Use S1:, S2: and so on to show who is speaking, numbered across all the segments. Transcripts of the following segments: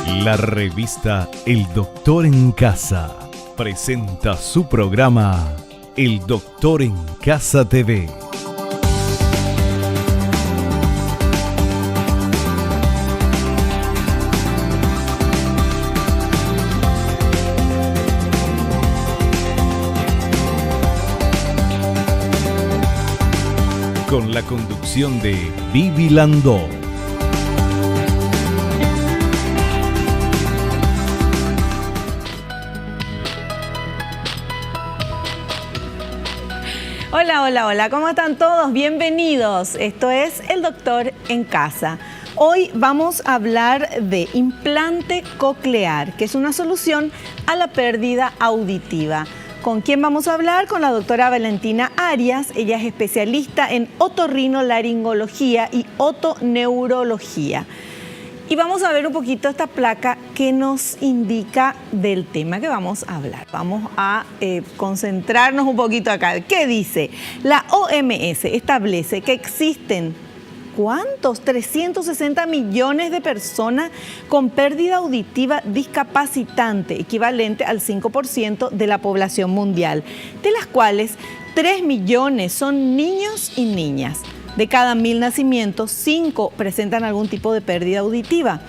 S1: La revista El Doctor en Casa presenta su programa El Doctor en Casa TV. Con la conducción de Vivi Landó.
S2: Hola, hola, hola, ¿cómo están todos? Bienvenidos. Esto es El Doctor en Casa. Hoy vamos a hablar de implante coclear, que es una solución a la pérdida auditiva. ¿Con quién vamos a hablar? Con la doctora Valentina Arias. Ella es especialista en otorrinolaringología y otoneurología. Y vamos a ver un poquito esta placa que nos indica del tema que vamos a hablar. Vamos a concentrarnos un poquito acá. ¿Qué dice? La OMS establece que existen, ¿cuántos? 360 millones de personas con pérdida auditiva discapacitante, equivalente al 5% de la población mundial, de las cuales 3 millones son niños y niñas. De cada 1000 nacimientos, 5 presentan algún tipo de pérdida auditiva.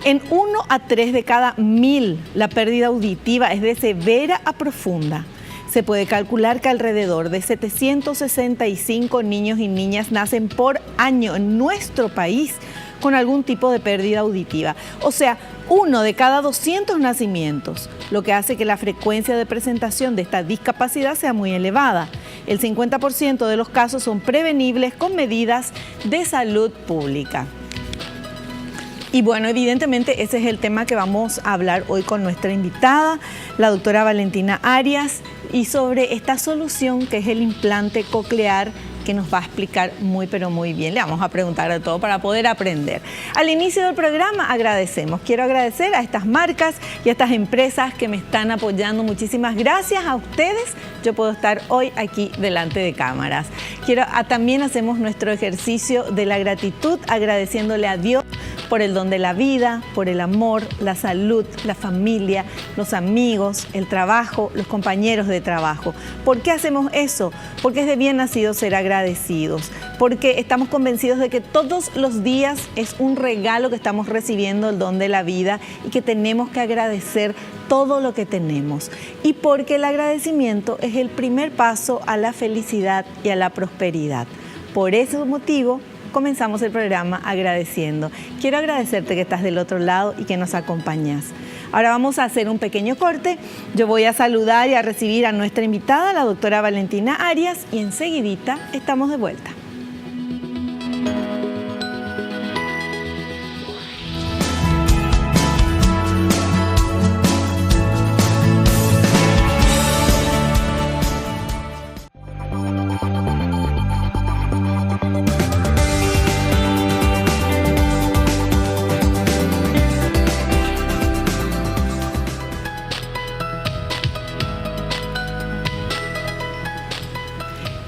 S2: En 1 a 3 de cada 1000, la pérdida auditiva es de severa a profunda. Se puede calcular que alrededor de 765 niños y niñas nacen por año en nuestro país con algún tipo de pérdida auditiva. O sea, 1 de cada 200 nacimientos, lo que hace que la frecuencia de presentación de esta discapacidad sea muy elevada. El 50% de los casos son prevenibles con medidas de salud pública. Y bueno, evidentemente ese es el tema que vamos a hablar hoy con nuestra invitada, la doctora Valentina Arias, y sobre esta solución que es el implante coclear, que nos va a explicar muy pero muy bien. Le vamos a preguntar de todo para poder aprender. Al inicio del programa agradecemos. Quiero agradecer a estas marcas y a estas empresas que me están apoyando. Muchísimas gracias a ustedes. Yo puedo estar hoy aquí delante de cámaras. También hacemos nuestro ejercicio de la gratitud, agradeciéndole a Dios por el don de la vida, por el amor, la salud, la familia, los amigos, el trabajo, los compañeros de trabajo. ¿Por qué hacemos eso? Porque es de bien nacido ser agradecidos, porque estamos convencidos de que todos los días es un regalo que estamos recibiendo, el don de la vida, y que tenemos que agradecer todo lo que tenemos. Y porque el agradecimiento es el primer paso a la felicidad y a la prosperidad. Por ese motivo, comenzamos el programa agradeciendo. Quiero agradecerte que estás del otro lado y que nos acompañas. Ahora vamos a hacer un pequeño corte. Yo voy a saludar y a recibir a nuestra invitada, la doctora Valentina Arias, y enseguidita estamos de vuelta.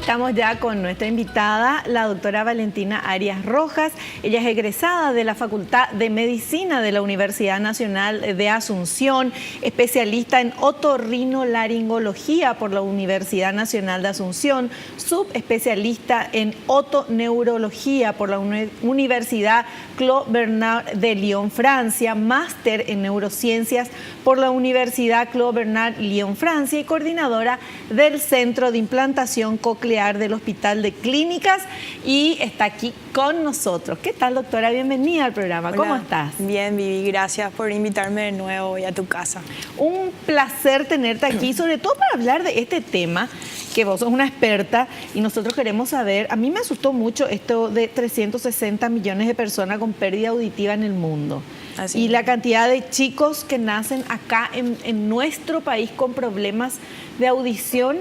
S2: Estamos ya con nuestra invitada, la doctora Valentina Arias Rojas. Ella es egresada de la Facultad de Medicina de la Universidad Nacional de Asunción, especialista en otorrinolaringología por la Universidad Nacional de Asunción, subespecialista en otoneurología por la Universidad Claude Bernard de Lyon, Francia, máster en neurociencias por la Universidad Claude Bernard Lyon, Francia, y coordinadora del Centro de Implantación Coclear del Hospital de Clínicas, y está aquí con nosotros. ¿Qué tal, doctora? Bienvenida al programa.
S3: Hola.
S2: ¿Cómo estás?
S3: Bien, Vivi, gracias por invitarme de nuevo hoy a tu casa.
S2: Un placer tenerte aquí, sobre todo para hablar de este tema, que vos sos una experta y nosotros queremos saber. A mí me asustó mucho esto de 360 millones de personas con pérdida auditiva en el mundo.
S3: Así
S2: Y la cantidad de chicos que nacen acá en nuestro país con problemas de audición,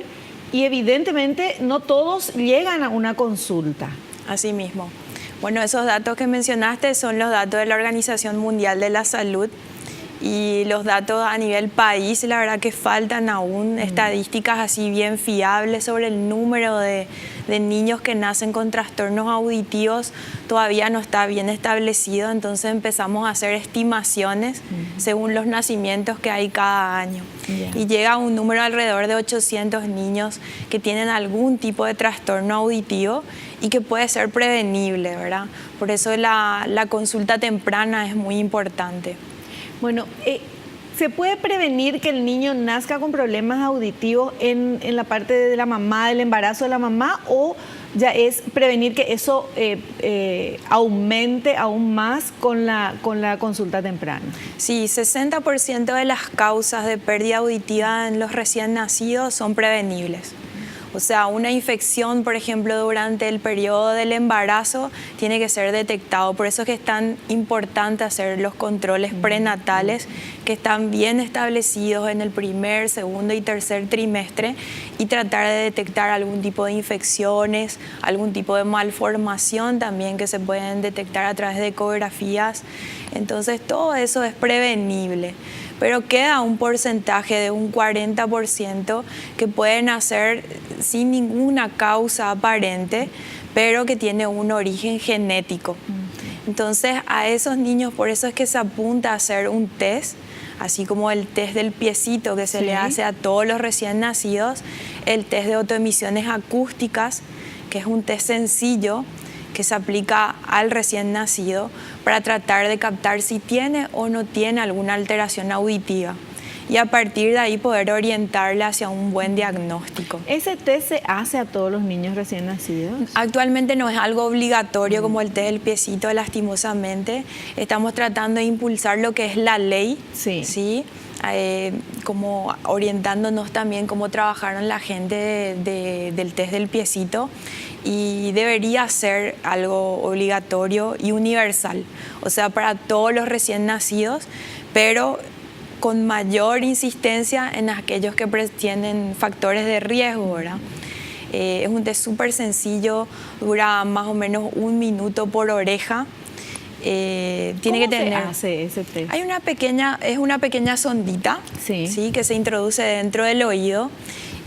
S2: y evidentemente no todos llegan a una consulta.
S3: Así mismo. Bueno, esos datos que mencionaste son los datos de la Organización Mundial de la Salud, Y los datos a nivel país, la verdad que faltan aún estadísticas así bien fiables sobre el número de niños que nacen con trastornos auditivos. Todavía no está bien establecido, entonces empezamos a hacer estimaciones según los nacimientos que hay cada año. Y llega a un número alrededor de 800 niños que tienen algún tipo de trastorno auditivo y que puede ser prevenible, ¿verdad? Por eso la consulta temprana es muy importante.
S2: Bueno, ¿se puede prevenir que el niño nazca con problemas auditivos en la parte de la mamá, del embarazo de la mamá, o ya es prevenir que eso aumente aún más con la consulta temprana?
S3: Sí, 60% de las causas de pérdida auditiva en los recién nacidos son prevenibles. O sea, una infección, por ejemplo, durante el periodo del embarazo tiene que ser detectado. Por eso es que es tan importante hacer los controles prenatales que están bien establecidos en el primer, segundo y tercer trimestre y tratar de detectar algún tipo de infecciones, algún tipo de malformación también que se pueden detectar a través de ecografías. Entonces, todo eso es prevenible. Pero queda un porcentaje de un 40% que pueden nacer sin ninguna causa aparente, pero que tiene un origen genético. Entonces, a esos niños, por eso es que se apunta a hacer un test, así como el test del piecito que se le hace a todos los recién nacidos, el test de autoemisiones acústicas, que es un test sencillo, que se aplica al recién nacido para tratar de captar si tiene o no tiene alguna alteración auditiva y a partir de ahí poder orientarle hacia un buen diagnóstico.
S2: ¿Ese test se hace a todos los niños recién nacidos?
S3: Actualmente no es algo obligatorio como el test del piecito, lastimosamente. Estamos tratando de impulsar lo que es la ley, ¿sí? Como orientándonos también cómo trabajaron la gente del test del piecito. Y debería ser algo obligatorio y universal, o sea, para todos los recién nacidos, pero con mayor insistencia en aquellos que tienen factores de riesgo, ¿verdad? Es un test súper sencillo, dura más o menos 1 minuto por oreja.
S2: Tiene que tener. ¿Cómo se hace ese test?
S3: Es una pequeña sondita, ¿sí? Que se introduce dentro del oído.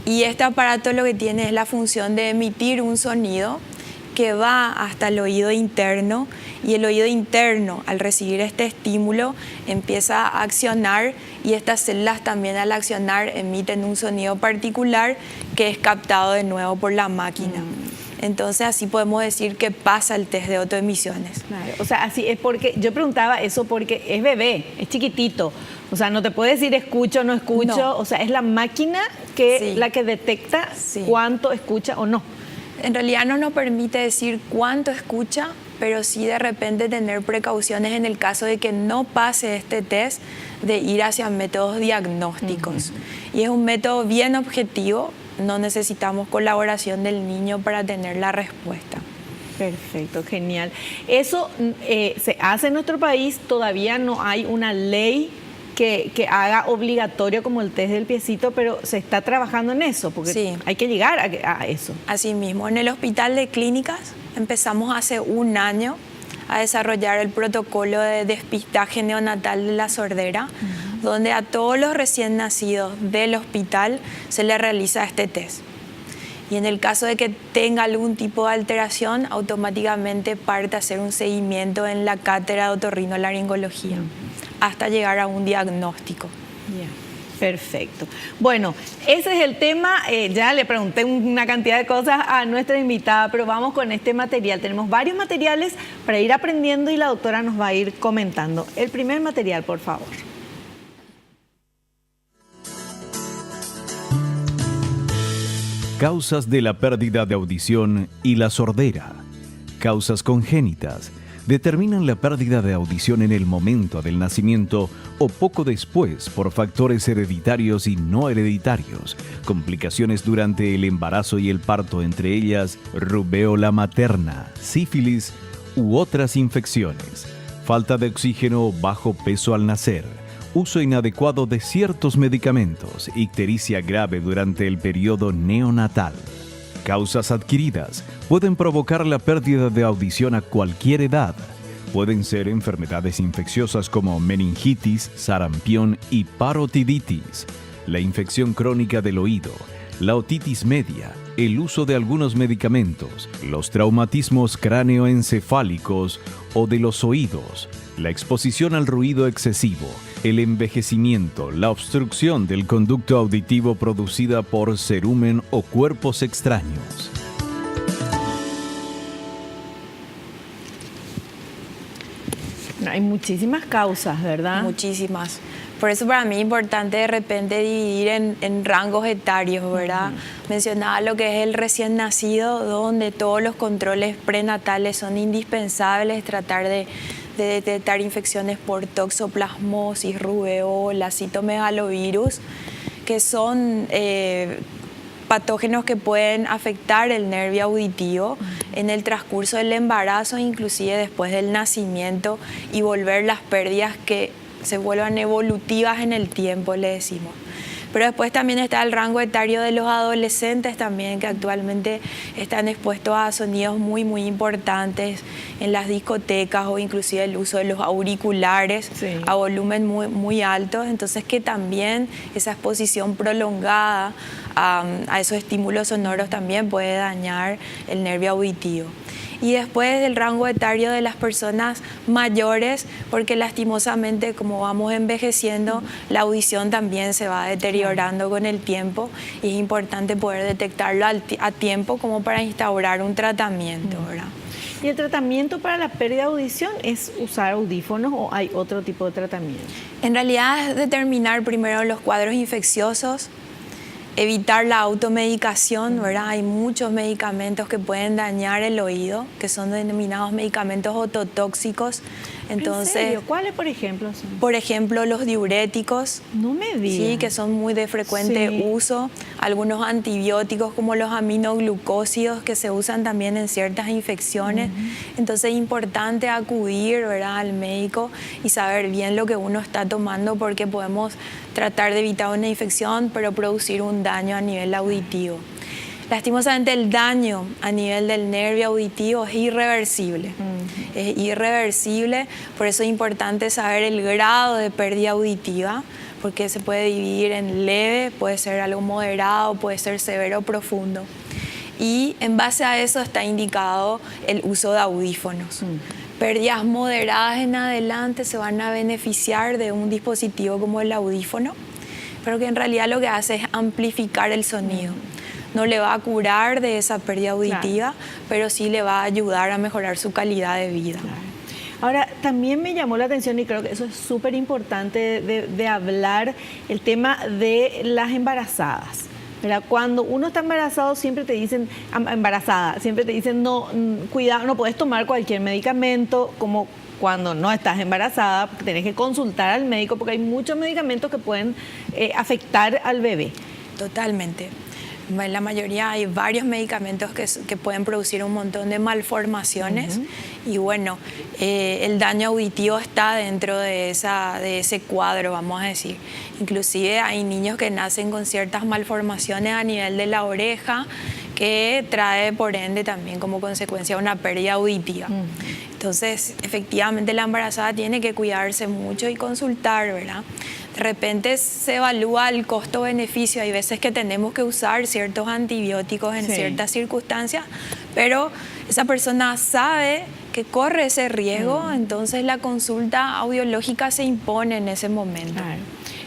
S3: Y este aparato lo que tiene es la función de emitir un sonido que va hasta el oído interno y el oído interno al recibir este estímulo empieza a accionar y estas células también al accionar emiten un sonido particular que es captado de nuevo por la máquina. Entonces así podemos decir que pasa el test de autoemisiones.
S2: Claro, o sea, así es porque yo preguntaba eso porque es bebé, es chiquitito. O sea, no te puede decir escucho o no escucho. No. O sea, es la máquina la que detecta cuánto escucha o no.
S3: En realidad no nos permite decir cuánto escucha, pero sí de repente tener precauciones en el caso de que no pase este test, de ir hacia métodos diagnósticos. Y es un método bien objetivo, no necesitamos colaboración del niño para tener la respuesta.
S2: Perfecto, genial. Eso se hace en nuestro país, todavía no hay una ley que haga obligatorio como el test del piecito, pero se está trabajando en eso, porque hay que llegar a eso.
S3: Así mismo, en el Hospital de Clínicas empezamos hace 1 año a desarrollar el protocolo de despistaje neonatal de la sordera, donde a todos los recién nacidos del hospital se les realiza este test. Y en el caso de que tenga algún tipo de alteración, automáticamente parte a hacer un seguimiento en la cátedra de otorrinolaringología hasta llegar a un diagnóstico.
S2: Perfecto. Bueno, ese es el tema. Ya le pregunté una cantidad de cosas a nuestra invitada, pero vamos con este material. Tenemos varios materiales para ir aprendiendo y la doctora nos va a ir comentando. El primer material, por favor.
S1: Causas de la pérdida de audición y la sordera. Causas congénitas. Determinan la pérdida de audición en el momento del nacimiento o poco después por factores hereditarios y no hereditarios, complicaciones durante el embarazo y el parto, entre ellas rubéola materna, sífilis u otras infecciones, falta de oxígeno o bajo peso al nacer, uso inadecuado de ciertos medicamentos, ictericia grave durante el periodo neonatal. Causas adquiridas pueden provocar la pérdida de audición a cualquier edad. Pueden ser enfermedades infecciosas como meningitis, sarampión y parotiditis, la infección crónica del oído, la otitis media, el uso de algunos medicamentos, los traumatismos cráneoencefálicos o de los oídos, la exposición al ruido excesivo, el envejecimiento, la obstrucción del conducto auditivo producida por cerumen o cuerpos extraños.
S2: Hay muchísimas causas, ¿verdad?
S3: Muchísimas. Por eso para mí es importante de repente dividir en rangos etarios, ¿verdad? Mencionaba lo que es el recién nacido, donde todos los controles prenatales son indispensables, tratar de detectar infecciones por toxoplasmosis, rubeola, citomegalovirus, que son patógenos que pueden afectar el nervio auditivo en el transcurso del embarazo, inclusive después del nacimiento, y volver las pérdidas que se vuelvan evolutivas en el tiempo, le decimos. Pero después también está el rango etario de los adolescentes también, que actualmente están expuestos a sonidos muy, muy importantes en las discotecas, o inclusive el uso de los auriculares a volumen muy, muy alto. Entonces, que también esa exposición prolongada a esos estímulos sonoros también puede dañar el nervio auditivo. Y después del rango etario de las personas mayores, porque lastimosamente como vamos envejeciendo, la audición también se va deteriorando con el tiempo, y es importante poder detectarlo a tiempo como para instaurar un tratamiento, ¿verdad?
S2: ¿Y el tratamiento para la pérdida de audición es usar audífonos o hay otro tipo de tratamiento?
S3: En realidad es determinar primero los cuadros infecciosos, evitar la automedicación, ¿verdad? Hay muchos medicamentos que pueden dañar el oído, que son denominados medicamentos ototóxicos. Entonces,
S2: ¿en serio? ¿Cuáles, por ejemplo, son?
S3: Por ejemplo, los diuréticos.
S2: No me digas.
S3: Sí, que son muy de frecuente uso. Algunos antibióticos como los aminoglucósidos, que se usan también en ciertas infecciones. Entonces es importante acudir, ¿verdad?, al médico y saber bien lo que uno está tomando, porque podemos tratar de evitar una infección, pero producir un daño a nivel auditivo. Lastimosamente el daño a nivel del nervio auditivo es irreversible. Es irreversible, por eso es importante saber el grado de pérdida auditiva, porque se puede dividir en leve, puede ser algo moderado, puede ser severo o profundo. Y en base a eso está indicado el uso de audífonos. Pérdidas moderadas en adelante se van a beneficiar de un dispositivo como el audífono, pero que en realidad lo que hace es amplificar el sonido. No le va a curar de esa pérdida auditiva, pero sí le va a ayudar a mejorar su calidad de vida.
S2: Ahora, también me llamó la atención, y creo que eso es súper importante de hablar, el tema de las embarazadas. ¿Verdad? Cuando uno está embarazado siempre te dicen, no, cuidado, no puedes tomar cualquier medicamento, como cuando no estás embarazada, tenés que consultar al médico, porque hay muchos medicamentos que pueden afectar al bebé.
S3: Totalmente. En la mayoría hay varios medicamentos que pueden producir un montón de malformaciones, y bueno, el daño auditivo está dentro de ese cuadro, vamos a decir. Inclusive hay niños que nacen con ciertas malformaciones a nivel de la oreja, que trae por ende también como consecuencia una pérdida auditiva. Entonces, efectivamente la embarazada tiene que cuidarse mucho y consultar, ¿verdad? De repente se evalúa el costo-beneficio. Hay veces que tenemos que usar ciertos antibióticos en ciertas circunstancias, pero esa persona sabe que corre ese riesgo, entonces la consulta audiológica se impone en ese momento.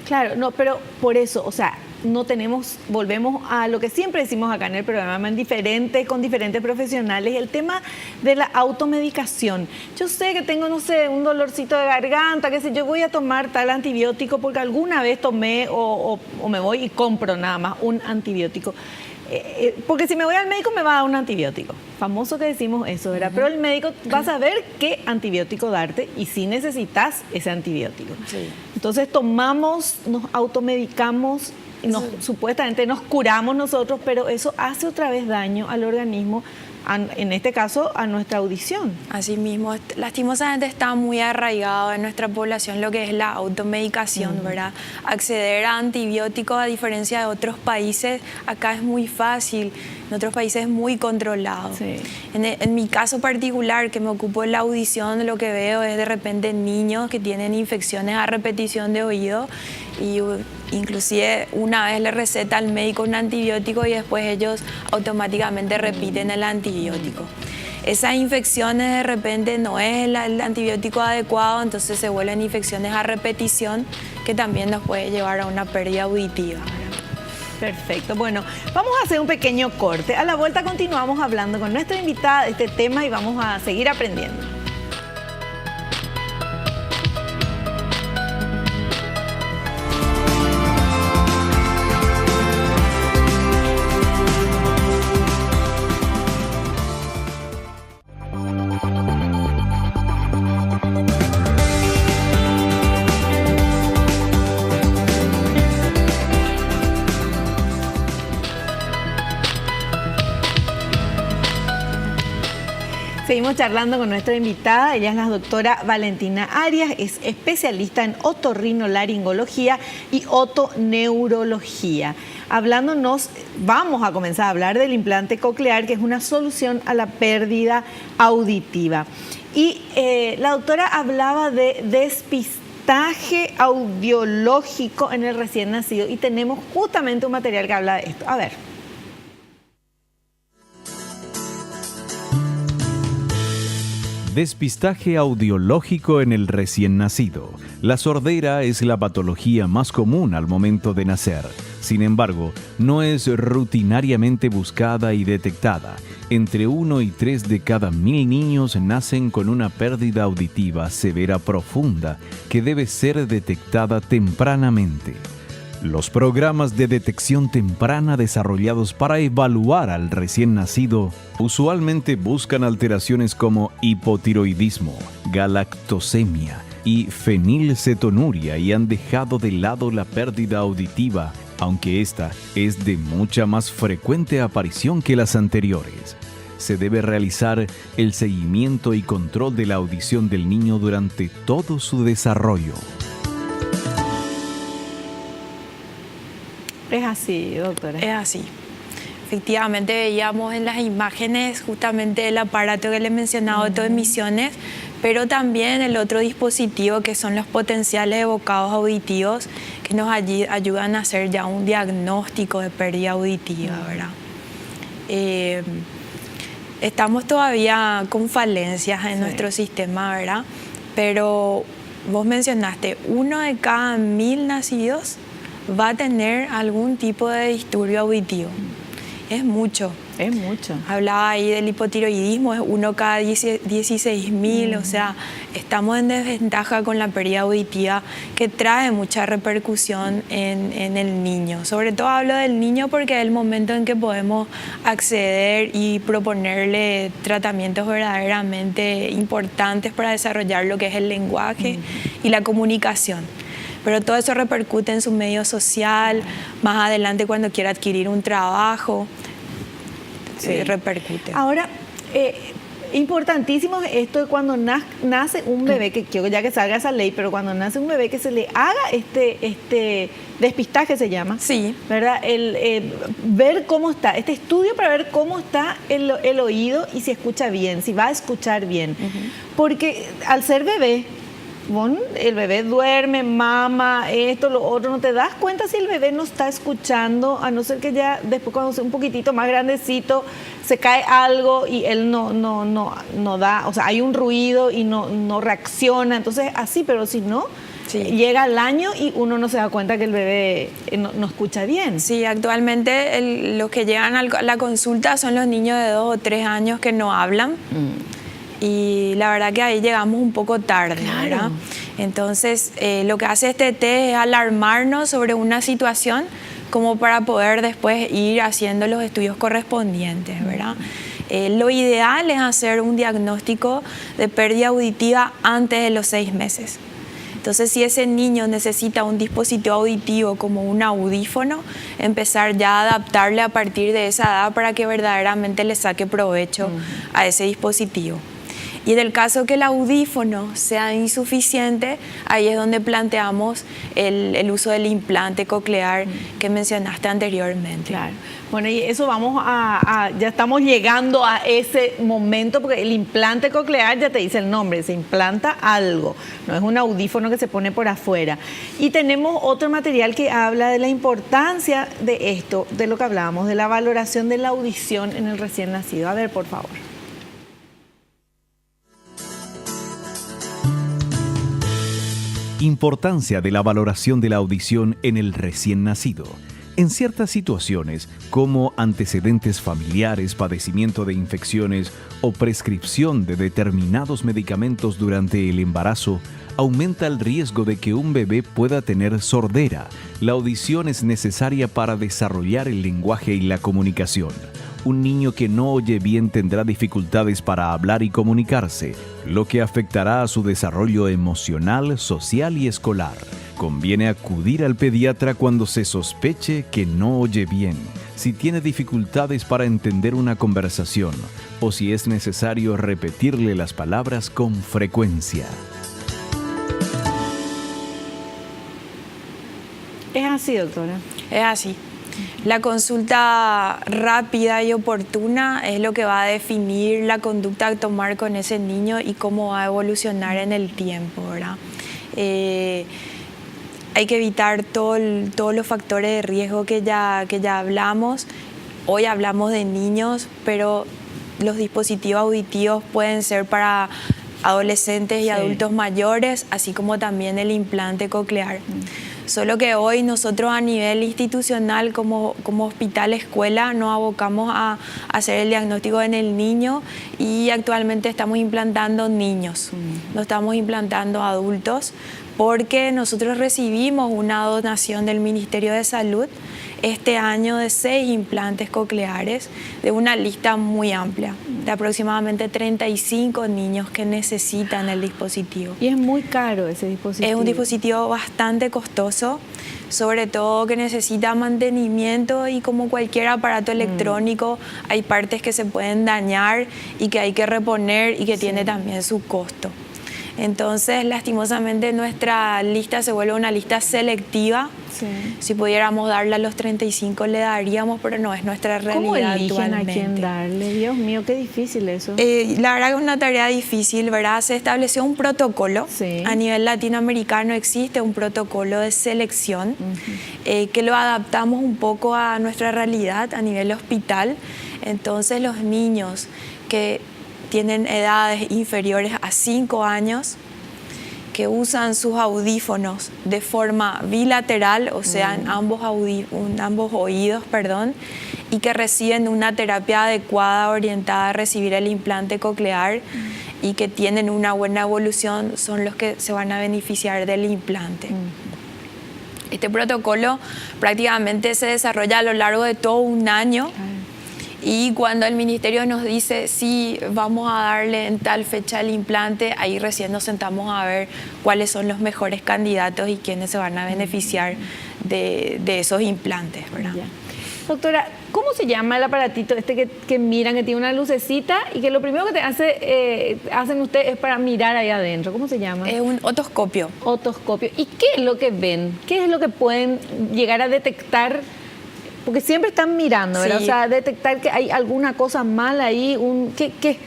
S2: Claro, no, pero por eso, o sea, volvemos a lo que siempre decimos acá en el programa, con diferentes profesionales, el tema de la automedicación. Yo sé que tengo, no sé, un dolorcito de garganta, qué sé yo, voy a tomar tal antibiótico porque alguna vez tomé o me voy y compro nada más un antibiótico. Porque si me voy al médico me va a dar un antibiótico. Famoso que decimos eso, ¿verdad? Pero el médico va a saber qué antibiótico darte y si necesitas ese antibiótico. Entonces nos automedicamos, supuestamente nos curamos nosotros, pero eso hace otra vez daño al organismo en este caso, a nuestra audición.
S3: Asimismo, lastimosamente está muy arraigado en nuestra población lo que es la automedicación, ¿verdad? Acceder a antibióticos, a diferencia de otros países, acá es muy fácil, en otros países es muy controlado.
S2: Sí.
S3: En mi caso particular, que me ocupo de la audición, lo que veo es de repente niños que tienen infecciones a repetición de oído y inclusive una vez le receta al médico un antibiótico y después ellos automáticamente repiten el antibiótico. Esas infecciones de repente no es el antibiótico adecuado, entonces se vuelven infecciones a repetición que también nos puede llevar a una pérdida auditiva.
S2: Perfecto. Bueno, vamos a hacer un pequeño corte. A la vuelta continuamos hablando con nuestra invitada de este tema y vamos a seguir aprendiendo. Seguimos charlando con nuestra invitada, ella es la doctora Valentina Arias, es especialista en otorrinolaringología y otoneurología. Vamos a comenzar a hablar del implante coclear, que es una solución a la pérdida auditiva. Y la doctora hablaba de despistaje audiológico en el recién nacido y tenemos justamente un material que habla de esto. A ver.
S1: Despistaje audiológico en el recién nacido. La sordera es la patología más común al momento de nacer. Sin embargo, no es rutinariamente buscada y detectada. Entre 1 y 3 de cada 1000 niños nacen con una pérdida auditiva severa profunda que debe ser detectada tempranamente. Los programas de detección temprana desarrollados para evaluar al recién nacido usualmente buscan alteraciones como hipotiroidismo, galactosemia y fenilcetonuria y han dejado de lado la pérdida auditiva, aunque esta es de mucha más frecuente aparición que las anteriores. Se debe realizar el seguimiento y control de la audición del niño durante todo su desarrollo.
S2: Es así, doctora.
S3: Es así. Efectivamente veíamos en las imágenes justamente el aparato que le he mencionado, autoemisiones, pero también el otro dispositivo que son los potenciales evocados auditivos que nos ayudan a hacer ya un diagnóstico de pérdida auditiva, ¿verdad? Estamos todavía con falencias en nuestro sistema, ¿verdad? Pero vos mencionaste, 1 de cada 1000 nacidos va a tener algún tipo de disturbio auditivo. Es mucho.
S2: Es mucho.
S3: Hablaba ahí del hipotiroidismo, es 1 cada 16.000, o sea, estamos en desventaja con la pérdida auditiva que trae mucha repercusión en el niño. Sobre todo hablo del niño porque es el momento en que podemos acceder y proponerle tratamientos verdaderamente importantes para desarrollar lo que es el lenguaje y la comunicación. Pero todo eso repercute en su medio social, más adelante cuando quiera adquirir un trabajo, repercute.
S2: Ahora, importantísimo esto de cuando nace un bebé, que quiero ya que salga esa ley, pero cuando nace un bebé que se le haga este despistaje se llama,
S3: sí,
S2: ¿verdad? Ver cómo está, este estudio para ver cómo está el oído y si escucha bien, si va a escuchar bien. Porque al ser bebé, bueno, el bebé duerme, mama, esto, lo otro, no te das cuenta si el bebé no está escuchando, a no ser que ya después cuando sea un poquitito más grandecito se cae algo y él no da, o sea, hay un ruido y no reacciona, entonces así, pero si no, llega el año y uno no se da cuenta que el bebé no escucha bien.
S3: Sí, actualmente los que llegan a la consulta son los niños de 2 o 3 años que no hablan. Y la verdad que ahí llegamos un poco tarde,
S2: claro,
S3: ¿verdad? Entonces, lo que hace este test es alarmarnos sobre una situación como para poder después ir haciendo los estudios correspondientes, ¿verdad? Lo ideal es hacer un diagnóstico de pérdida auditiva antes de los 6 meses. Entonces, si ese niño necesita un dispositivo auditivo como un audífono, empezar ya a adaptarle a partir de esa edad para que verdaderamente le saque provecho a ese dispositivo. Y en el caso que el audífono sea insuficiente, ahí es donde planteamos el uso del implante coclear que mencionaste anteriormente.
S2: Claro. Bueno, y eso ya estamos llegando a ese momento, porque el implante coclear ya te dice el nombre, se implanta algo, no es un audífono que se pone por afuera. Y tenemos otro material que habla de la importancia de esto, de lo que hablábamos, de la valoración de la audición en el recién nacido. A ver, por favor.
S1: Importancia de la valoración de la audición en el recién nacido. En ciertas situaciones, como antecedentes familiares, padecimiento de infecciones o prescripción de determinados medicamentos durante el embarazo, aumenta el riesgo de que un bebé pueda tener sordera. La audición es necesaria para desarrollar el lenguaje y la comunicación. Un niño que no oye bien tendrá dificultades para hablar y comunicarse, lo que afectará a su desarrollo emocional, social y escolar. Conviene acudir al pediatra cuando se sospeche que no oye bien, si tiene dificultades para entender una conversación o si es necesario repetirle las palabras con frecuencia.
S2: ¿Es así, doctora?
S3: Es así. La consulta rápida y oportuna es lo que va a definir la conducta a tomar con ese niño y cómo va a evolucionar en el tiempo, ¿verdad? Hay que evitar todos los factores de riesgo que ya hablamos. Hoy hablamos de niños, pero los dispositivos auditivos pueden ser para adolescentes y adultos mayores, así como también el implante coclear. Solo que hoy nosotros a nivel institucional como hospital escuela nos abocamos a hacer el diagnóstico en el niño y actualmente estamos implantando niños, no estamos implantando adultos, porque nosotros recibimos una donación del Ministerio de Salud este año de 6 implantes cocleares de una lista muy amplia, de aproximadamente 35 niños que necesitan el dispositivo.
S2: Y es muy caro ese dispositivo.
S3: Es un dispositivo bastante costoso, sobre todo que necesita mantenimiento y como cualquier aparato electrónico hay partes que se pueden dañar y que hay que reponer y que tiene también su costo. Entonces, lastimosamente, nuestra lista se vuelve una lista selectiva. Sí. Si pudiéramos darle a los 35 le daríamos, pero no es nuestra realidad.
S2: ¿Cómo eligen
S3: actualmente
S2: a quién darle? Dios mío, qué difícil eso.
S3: La verdad que es una tarea difícil, ¿verdad? Se estableció un protocolo.
S2: Sí.
S3: A nivel latinoamericano existe un protocolo de selección que lo adaptamos un poco a nuestra realidad a nivel hospital. Entonces, los niños que tienen edades inferiores a 5 años, que usan sus audífonos de forma bilateral, o sea, en ambos oídos, y que reciben una terapia adecuada orientada a recibir el implante coclear y que tienen una buena evolución, son los que se van a beneficiar del implante. Este protocolo prácticamente se desarrolla a lo largo de todo un año. Y cuando el ministerio nos dice sí, vamos a darle en tal fecha el implante, ahí recién nos sentamos a ver cuáles son los mejores candidatos y quiénes se van a beneficiar de esos implantes, ¿verdad?
S2: Ya. Doctora, ¿cómo se llama el aparatito este que miran, que tiene una lucecita y que lo primero que hacen ustedes es para mirar ahí adentro? ¿Cómo se llama?
S3: Es un otoscopio.
S2: Otoscopio. ¿Y qué es lo que ven? ¿Qué es lo que pueden llegar a detectar? Porque siempre están mirando, ¿verdad? Sí. O sea, detectar que hay alguna cosa mal ahí, ¿qué?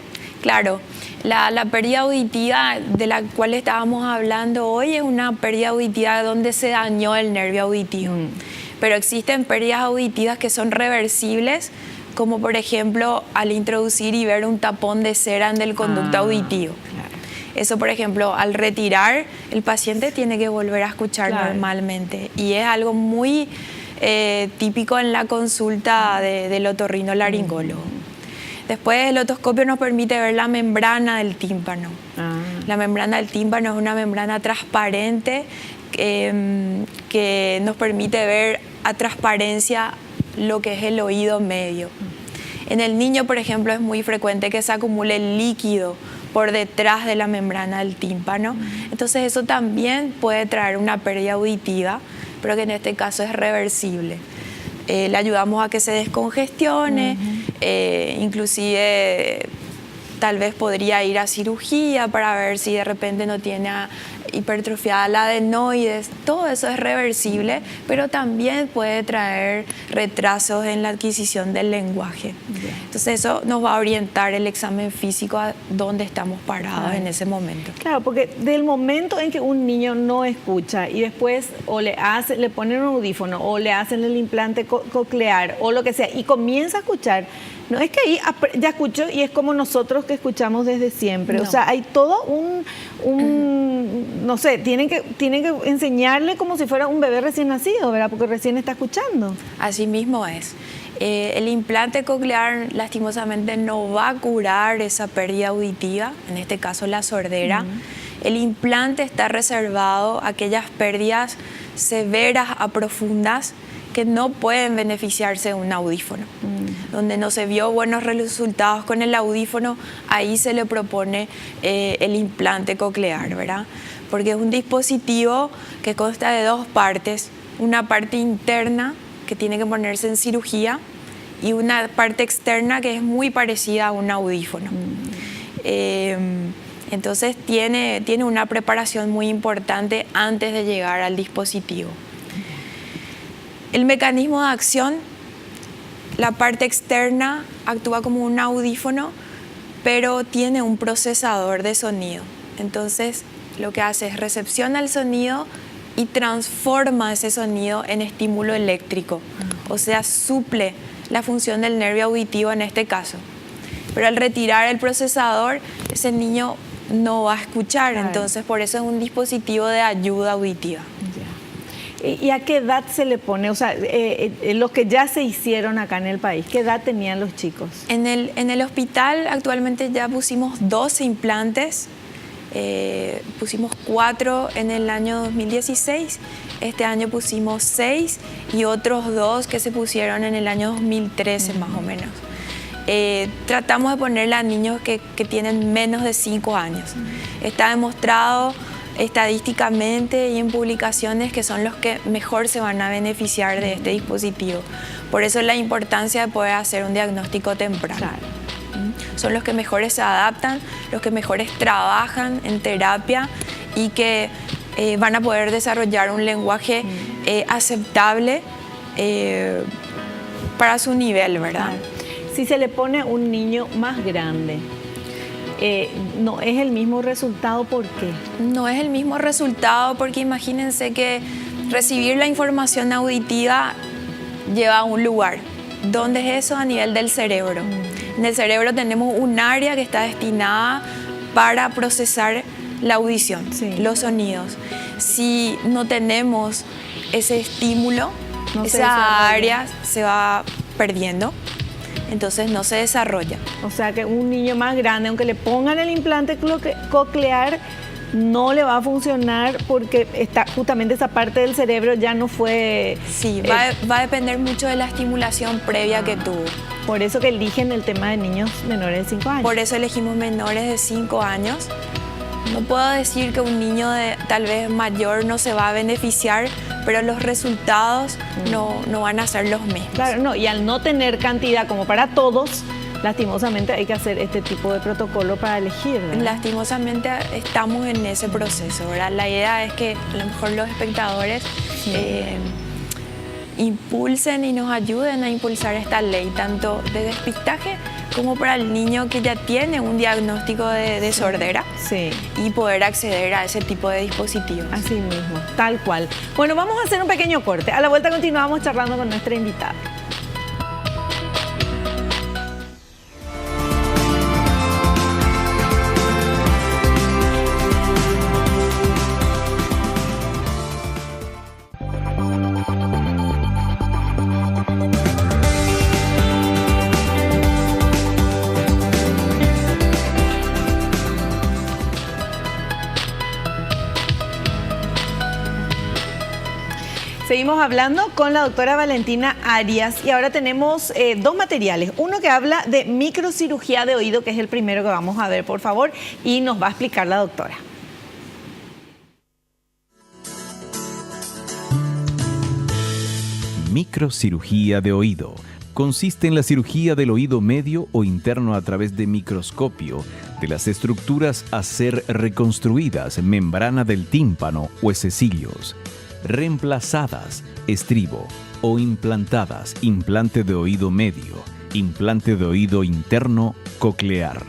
S3: Claro, la pérdida auditiva de la cual estábamos hablando hoy es una pérdida auditiva donde se dañó el nervio auditivo. Pero existen pérdidas auditivas que son reversibles, como por ejemplo al introducir y ver un tapón de cera en el conducto auditivo. Claro. Eso, por ejemplo, al retirar, el paciente tiene que volver a escuchar normalmente. Y es algo muy típico en la consulta del otorrinolaringólogo. Después el otoscopio nos permite ver la membrana del tímpano. La membrana del tímpano es una membrana transparente que nos permite ver a transparencia lo que es el oído medio. En el niño, por ejemplo, es muy frecuente que se acumule líquido por detrás de la membrana del tímpano. Entonces eso también puede traer una pérdida auditiva, pero que en este caso es reversible. Le ayudamos a que se descongestione, inclusive tal vez podría ir a cirugía para ver si de repente no tiene hipertrofiada la adenoides. Todo eso es reversible, pero también puede traer retrasos en la adquisición del lenguaje. Entonces eso nos va a orientar el examen físico a dónde estamos parados en ese momento.
S2: Claro, porque del momento en que un niño no escucha y después o le ponen un audífono o le hacen el implante coclear o lo que sea y comienza a escuchar, no es que ahí ya escucho y es como nosotros que escuchamos desde siempre. No. O sea, hay todo no sé, tienen que enseñarle como si fuera un bebé recién nacido, ¿verdad? Porque recién está escuchando.
S3: Así mismo es. El implante coclear lastimosamente no va a curar esa pérdida auditiva, en este caso la sordera. El implante está reservado a aquellas pérdidas severas a profundas que no pueden beneficiarse de un audífono. Donde no se vio buenos resultados con el audífono, ahí se le propone el implante coclear, ¿verdad? Porque es un dispositivo que consta de dos partes, una parte interna que tiene que ponerse en cirugía y una parte externa que es muy parecida a un audífono. Entonces tiene una preparación muy importante antes de llegar al dispositivo. El mecanismo de acción, la parte externa actúa como un audífono, pero tiene un procesador de sonido. Entonces, lo que hace es recepciona el sonido y transforma ese sonido en estímulo eléctrico. O sea, suple la función del nervio auditivo en este caso. Pero al retirar el procesador, ese niño no va a escuchar. Entonces, por eso es un dispositivo de ayuda auditiva.
S2: ¿Y a qué edad se le pone? O sea, los que ya se hicieron acá en el país, ¿qué edad tenían los chicos?
S3: En el hospital actualmente ya pusimos 12 implantes, pusimos 4 en el año 2016, este año pusimos 6 y otros 2 que se pusieron en el año 2013 más o menos. Tratamos de ponerle a niños que tienen menos de 5 años. Está demostrado estadísticamente y en publicaciones que son los que mejor se van a beneficiar de este dispositivo. Por eso la importancia de poder hacer un diagnóstico temprano. Son los que mejores se adaptan, los que mejores trabajan en terapia y que van a poder desarrollar un lenguaje aceptable para su nivel, ¿verdad?
S2: Si se le pone un niño más grande, no es el mismo resultado, ¿por qué?
S3: No es el mismo resultado porque imagínense que recibir la información auditiva lleva a un lugar. ¿Dónde es eso? A nivel del cerebro. En el cerebro tenemos un área que está destinada para procesar la audición, los sonidos. Si no tenemos ese estímulo, esa área se va perdiendo. Entonces no se desarrolla.
S2: O sea que un niño más grande, aunque le pongan el implante coclear, no le va a funcionar porque justamente esa parte del cerebro ya no fue...
S3: Sí, va a depender mucho de la estimulación previa que tuvo.
S2: Por eso que eligen el tema de niños menores de 5 años.
S3: Por eso elegimos menores de 5 años. No puedo decir que un niño tal vez mayor no se va a beneficiar, pero los resultados no van a ser los mismos.
S2: Claro, no, y al no tener cantidad como para todos, lastimosamente hay que hacer este tipo de protocolo para elegir, ¿verdad?
S3: Lastimosamente estamos en ese proceso, ¿verdad? La idea es que a lo mejor los espectadores impulsen y nos ayuden a impulsar esta ley, tanto de despistaje como para el niño que ya tiene un diagnóstico de sordera y poder acceder a ese tipo de dispositivos.
S2: Así mismo, tal cual. Bueno, vamos a hacer un pequeño corte. A la vuelta continuamos charlando con nuestra invitada. Seguimos hablando con la doctora Valentina Arias y ahora tenemos dos materiales. Uno que habla de microcirugía de oído, que es el primero que vamos a ver, por favor, y nos va a explicar la doctora.
S1: Microcirugía de oído. Consiste en la cirugía del oído medio o interno a través de microscopio de las estructuras a ser reconstruidas, membrana del tímpano, huesecillos, reemplazadas, estribo, o implantadas, implante de oído medio, implante de oído interno, coclear.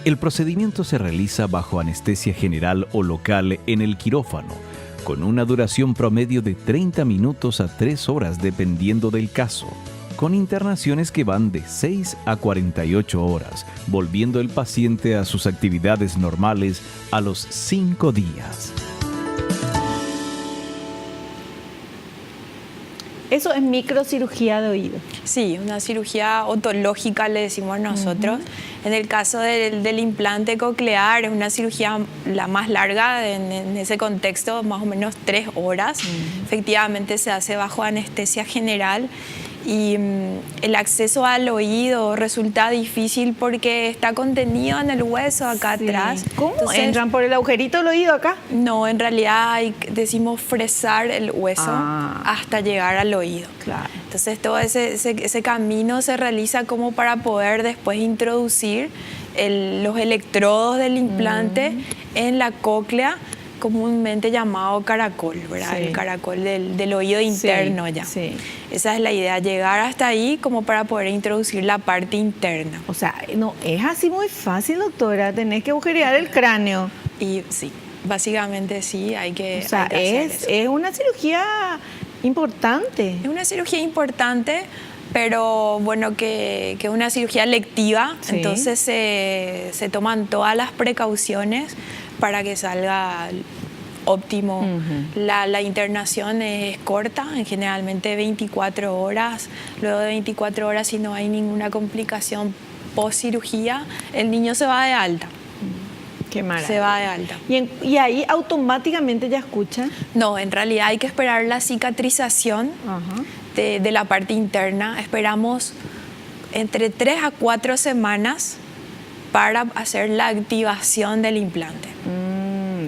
S1: El procedimiento se realiza bajo anestesia general o local en el quirófano, con una duración promedio de 30 minutos a 3 horas dependiendo del caso, con internaciones que van de 6 a 48 horas, volviendo el paciente a sus actividades normales a los 5 días.
S2: Eso es microcirugía de oído.
S3: Sí, una cirugía otológica le decimos nosotros. En el caso del implante coclear es una cirugía la más larga en ese contexto, más o menos 3 horas. Efectivamente se hace bajo anestesia general y el acceso al oído resulta difícil porque está contenido en el hueso acá atrás.
S2: ¿Cómo?
S3: Entonces,
S2: ¿entran por el agujerito del oído acá?
S3: No, en realidad decimos fresar el hueso hasta llegar al oído.
S2: Claro.
S3: Entonces todo ese camino se realiza como para poder después introducir los electrodos del implante en la cóclea, comúnmente llamado caracol, ¿verdad?
S2: Sí.
S3: El caracol del oído interno ya.
S2: Sí.
S3: Esa es la idea, llegar hasta ahí como para poder introducir la parte interna.
S2: O sea, no es así muy fácil, doctora, tenés que agujerear el cráneo.
S3: Y sí, básicamente sí, hay que,
S2: O sea,
S3: hay que hacer eso.
S2: es una cirugía importante.
S3: Es una cirugía importante, pero bueno, que es una cirugía electiva,
S2: Sí.
S3: entonces se toman todas las precauciones para que salga óptimo. La internación es corta, generalmente 24 horas. Luego de 24 horas, si no hay ninguna complicación post cirugía, el niño se va de alta.
S2: Qué maravilla.
S3: Se va de alta.
S2: Y ahí automáticamente ya escucha.
S3: No, en realidad hay que esperar la cicatrización de la parte interna. Esperamos entre 3 a 4 semanas para hacer la activación del implante.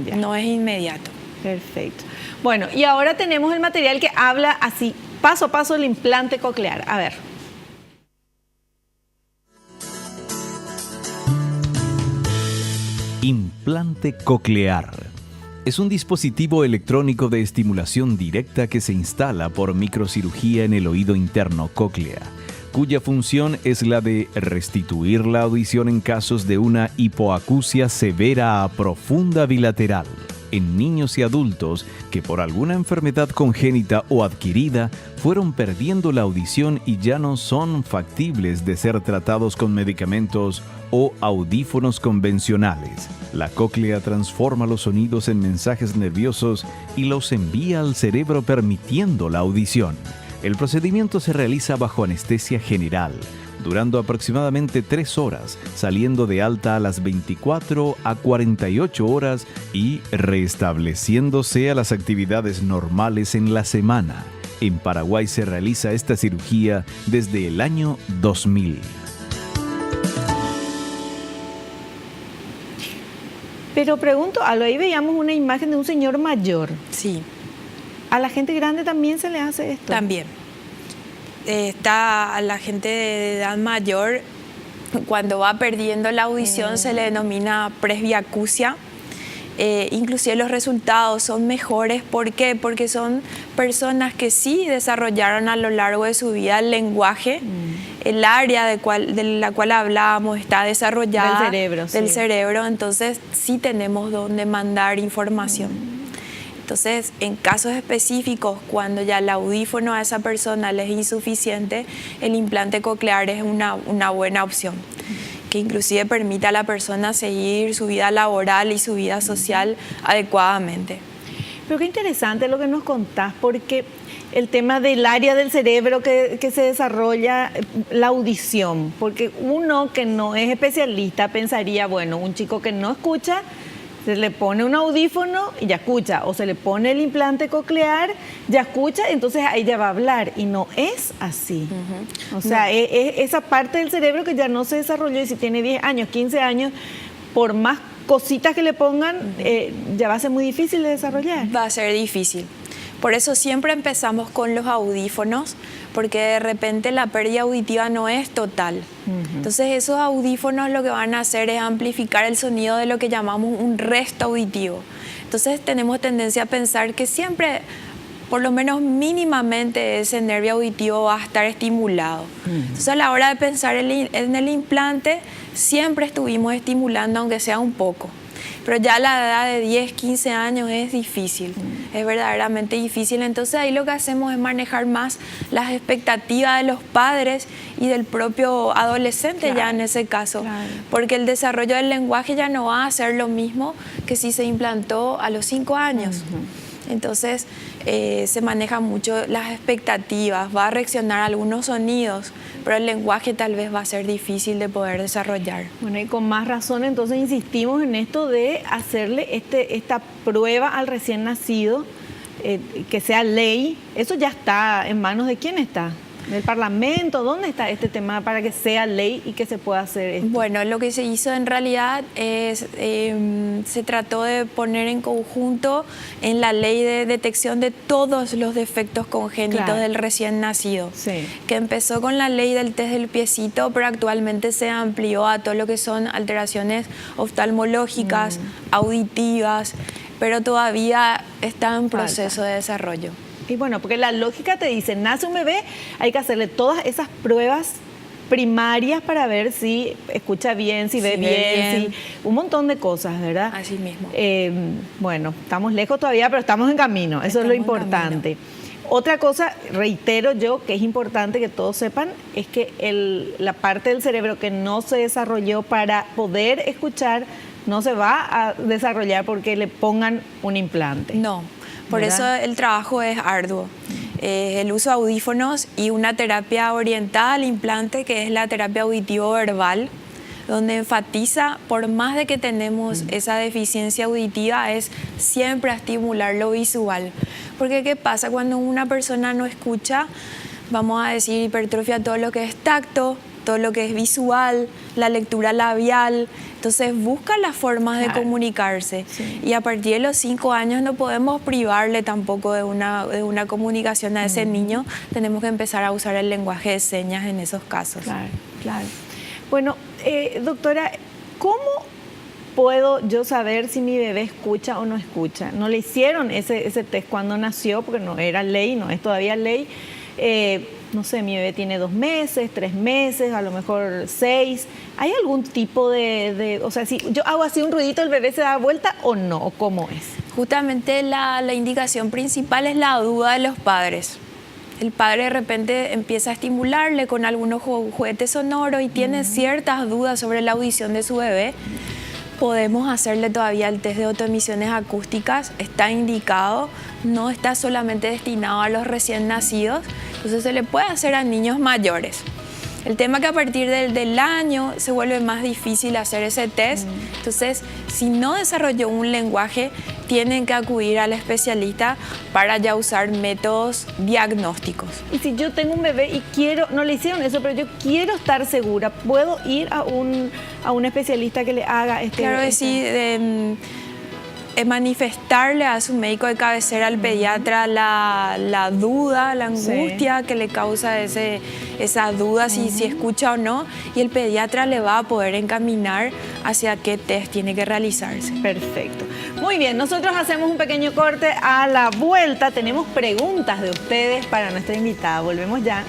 S2: Ya.
S3: No es inmediato.
S2: Perfecto. Bueno, y ahora tenemos el material que habla así, paso a paso, el implante coclear. A ver.
S1: Implante coclear. Es un dispositivo electrónico de estimulación directa que se instala por microcirugía en el oído interno cóclea, cuya función es la de restituir la audición en casos de una hipoacusia severa a profunda bilateral en niños y adultos que por alguna enfermedad congénita o adquirida fueron perdiendo la audición y ya no son factibles de ser tratados con medicamentos o audífonos convencionales. La cóclea transforma los sonidos en mensajes nerviosos y los envía al cerebro permitiendo la audición. El procedimiento se realiza bajo anestesia general, durando aproximadamente 3 horas, saliendo de alta a las 24 a 48 horas y restableciéndose a las actividades normales en la semana. En Paraguay se realiza esta cirugía desde el año 2000.
S2: Pero pregunto, ahí veíamos una imagen de un señor mayor.
S3: Sí.
S2: ¿A la gente grande también se le hace esto?
S3: También. Está a la gente de edad mayor, cuando va perdiendo la audición se le denomina presbiacusia. Inclusive los resultados son mejores. ¿Por qué? Porque son personas que sí desarrollaron a lo largo de su vida el lenguaje. El área de la cual hablábamos está desarrollada
S2: del cerebro,
S3: del
S2: sí.
S3: cerebro, entonces sí tenemos donde mandar información. Entonces, en casos específicos, cuando ya el audífono a esa persona le es insuficiente, el implante coclear es una buena opción, que inclusive permite a la persona seguir su vida laboral y su vida social adecuadamente.
S2: Pero qué interesante lo que nos contás, porque el tema del área del cerebro que se desarrolla, la audición, porque uno que no es especialista pensaría, bueno, un chico que no escucha Se le pone un audífono y ya escucha, o se le pone el implante coclear, ya escucha, entonces ahí ya va a hablar, y no es así. O sea, es esa parte del cerebro que ya no se desarrolló, y si tiene 10 años, 15 años, por más cositas que le pongan, ya va a ser muy difícil de desarrollar.
S3: Va a ser difícil. Por eso siempre empezamos con los audífonos, porque de repente la pérdida auditiva no es total. Entonces esos audífonos lo que van a hacer es amplificar el sonido de lo que llamamos un resto auditivo. Entonces tenemos tendencia a pensar que siempre, por lo menos mínimamente, ese nervio auditivo va a estar estimulado. Entonces a la hora de pensar en el implante, siempre estuvimos estimulando, aunque sea un poco. Pero ya a la edad de 10, 15 años es difícil, es verdaderamente difícil. Entonces ahí lo que hacemos es manejar más las expectativas de los padres y del propio adolescente, claro, ya en ese caso. Claro. Porque el desarrollo del lenguaje ya no va a ser lo mismo que si se implantó a los 5 años. Entonces se manejan mucho las expectativas, va a reaccionar a algunos sonidos, pero el lenguaje tal vez va a ser difícil de poder desarrollar.
S2: Bueno, y con más razón entonces insistimos en esto de hacerle esta prueba al recién nacido, que sea ley. Eso ya está en manos de quién está. ¿Del Parlamento? ¿Dónde está este tema para que sea ley y que se pueda hacer esto?
S3: Bueno, lo que se hizo en realidad es, se trató de poner en conjunto en la ley de detección de todos los defectos congénitos, claro, del recién nacido, sí, que empezó con la ley del test del piecito, pero actualmente se amplió a todo lo que son alteraciones oftalmológicas, auditivas, pero todavía está en proceso de desarrollo.
S2: Y bueno, porque la lógica te dice, nace un bebé, hay que hacerle todas esas pruebas primarias para ver si escucha bien, si ve bien, si, un montón de cosas, ¿verdad?
S3: Así mismo.
S2: Bueno, estamos lejos todavía, pero estamos en camino, eso es lo importante. Otra cosa, reitero yo, que es importante que todos sepan, es que la parte del cerebro que no se desarrolló para poder escuchar, no se va a desarrollar porque le pongan un implante.
S3: No. Por eso el trabajo es arduo. El uso de audífonos y una terapia orientada al implante, que es la terapia auditivo-verbal, donde enfatiza, por más de que tenemos esa deficiencia auditiva, es siempre a estimular lo visual. Porque ¿qué pasa? Cuando una persona no escucha, vamos a decir, hipertrofia todo lo que es tacto, todo lo que es visual, la lectura labial. Entonces busca las formas de comunicarse, sí, y a partir de los 5 años no podemos privarle tampoco de una comunicación a ese niño. Tenemos que empezar a usar el lenguaje de señas en esos casos.
S2: Claro, claro. Bueno, doctora, ¿cómo puedo yo saber si mi bebé escucha o no escucha? No le hicieron ese test cuando nació, porque no era ley, no es todavía ley. No sé, mi bebé tiene 2 meses, 3 meses, a lo mejor 6. ¿Hay algún tipo o sea, si yo hago así un ruidito, el bebé se da vuelta o no? ¿O cómo es?
S3: Justamente la indicación principal es la duda de los padres. El padre de repente empieza a estimularle con algunos juguetes sonoros y tiene ciertas dudas sobre la audición de su bebé. Podemos hacerle todavía el test de autoemisiones acústicas, está indicado, no está solamente destinado a los recién nacidos, entonces se le puede hacer a niños mayores. El tema es que a partir del año se vuelve más difícil hacer ese test, entonces si no desarrolló un lenguaje, tienen que acudir al especialista para ya usar métodos diagnósticos.
S2: Y si yo tengo un bebé y quiero, no le hicieron eso, pero yo quiero estar segura, ¿puedo ir a un especialista que le haga
S3: Claro que sí, manifestarle a su médico de cabecera, al pediatra, la duda, la angustia, sí, que le causa esa duda si escucha o no, y el pediatra le va a poder encaminar hacia qué test tiene que realizarse.
S2: Perfecto. Muy bien, nosotros hacemos un pequeño corte. A la vuelta tenemos preguntas de ustedes para nuestra invitada. Volvemos ya.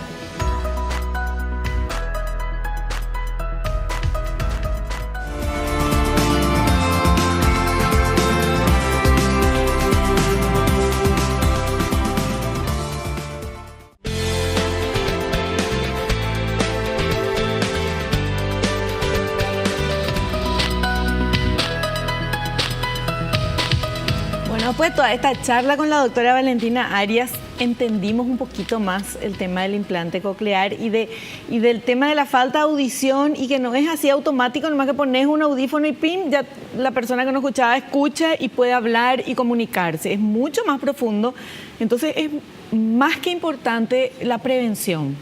S2: después de toda esta charla con la doctora Valentina Arias, entendimos un poquito más el tema del implante coclear y del tema de la falta de audición, y que no es así automático, nomás que pones un audífono y pim, ya la persona que no escuchaba escucha y puede hablar y comunicarse. Es mucho más profundo, entonces es más que importante la prevención.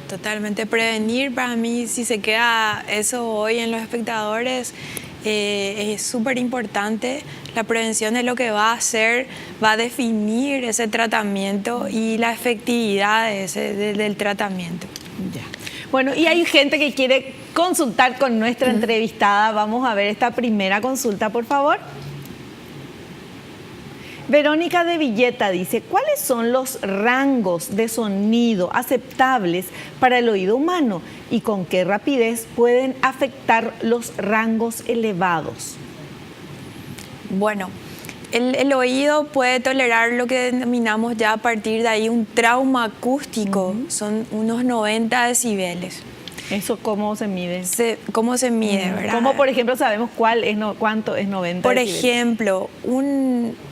S3: Totalmente prevenir. Para mí, si se queda eso hoy en los espectadores, es súper importante. La prevención es lo que va a hacer, va a definir ese tratamiento y la efectividad del tratamiento.
S2: Ya. Bueno, y hay gente que quiere consultar con nuestra entrevistada. Vamos a ver esta primera consulta, por favor. Verónica de Villeta dice, ¿cuáles son los rangos de sonido aceptables para el oído humano y con qué rapidez pueden afectar los rangos elevados?
S3: Bueno, el oído puede tolerar lo que denominamos ya a partir de ahí un trauma acústico, son unos 90 decibeles.
S2: ¿Eso cómo se mide?
S3: ¿Cómo se mide, verdad?
S2: ¿Cómo, por ejemplo, sabemos cuánto es 90
S3: Por
S2: decibeles?
S3: ejemplo,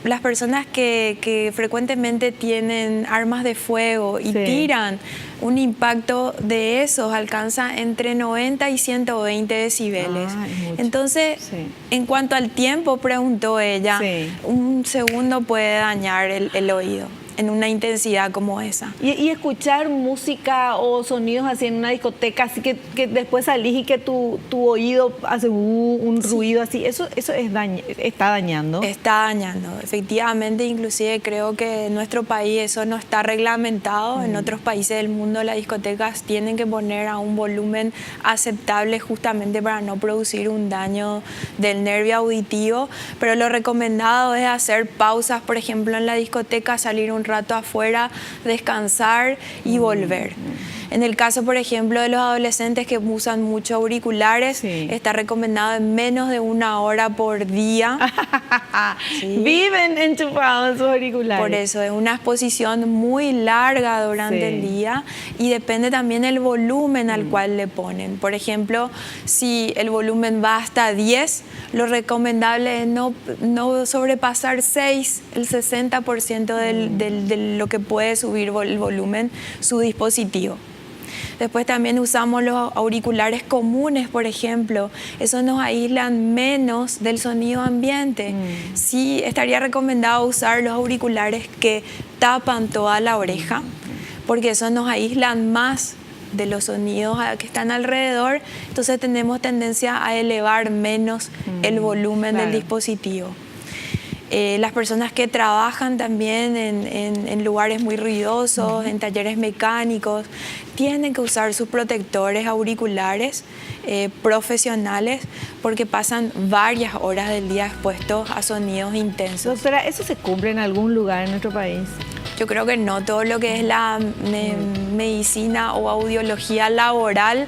S3: las personas que frecuentemente tienen armas de fuego y tiran, un impacto de esos alcanza entre 90 y 120 decibeles. Entonces, en cuanto al tiempo, preguntó ella, un segundo puede dañar el oído en una intensidad como esa.
S2: Y escuchar música o sonidos así en una discoteca, así que después salís y que tu oído hace un ruido así, eso está dañando.
S3: Está dañando, efectivamente. Inclusive creo que en nuestro país eso no está reglamentado. En otros países del mundo las discotecas tienen que poner a un volumen aceptable justamente para no producir un daño del nervio auditivo, pero lo recomendado es hacer pausas, por ejemplo, en la discoteca, salir un rato afuera, descansar y volver. En el caso, por ejemplo, de los adolescentes que usan mucho auriculares, está recomendado en menos de 1 hora por día.
S2: Viven enchufados en sus auriculares.
S3: Por eso, es una exposición muy larga durante el día y depende también el volumen al cual le ponen. Por ejemplo, si el volumen va hasta 10, lo recomendable es no sobrepasar 6, el 60% de lo que puede subir el volumen su dispositivo. Después también usamos los auriculares comunes, por ejemplo. Eso nos aíslan menos del sonido ambiente. Sí, estaría recomendado usar los auriculares que tapan toda la oreja, porque eso nos aíslan más de los sonidos que están alrededor. Entonces tenemos tendencia a elevar menos el volumen del dispositivo. Las personas que trabajan también en lugares muy ruidosos, en talleres mecánicos, tienen que usar sus protectores auriculares profesionales, porque pasan varias horas del día expuestos a sonidos intensos.
S2: Doctora, ¿eso se cumple en algún lugar en nuestro país?
S3: Yo creo que no. Todo lo que es la medicina o audiología laboral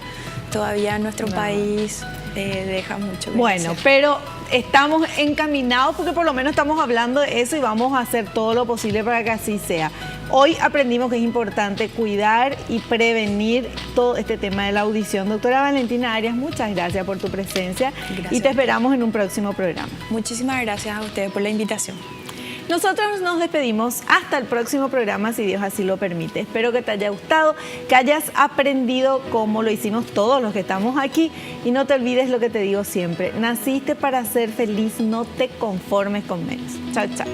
S3: todavía en nuestro país deja mucho que
S2: Bueno,
S3: hacer.
S2: pero estamos encaminados porque por lo menos estamos hablando de eso y vamos a hacer todo lo posible para que así sea. Hoy aprendimos que es importante cuidar y prevenir todo este tema de la audición. Doctora Valentina Arias, muchas gracias por tu presencia.
S3: Gracias.
S2: Y te esperamos en un próximo programa.
S3: Muchísimas gracias a ustedes por la invitación.
S2: Nosotros nos despedimos hasta el próximo programa, si Dios así lo permite. Espero que te haya gustado, que hayas aprendido como lo hicimos todos los que estamos aquí. Y no te olvides lo que te digo siempre: naciste para ser feliz, no te conformes con menos. Chao, chao.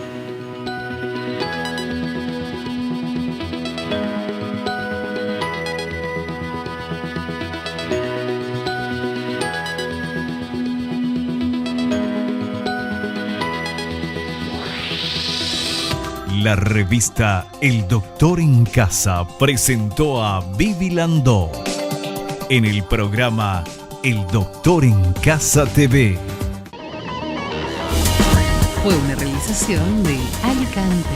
S1: La revista El Doctor en Casa presentó a Vivi Landó en el programa El Doctor en Casa TV.
S4: Fue una realización de Alicante.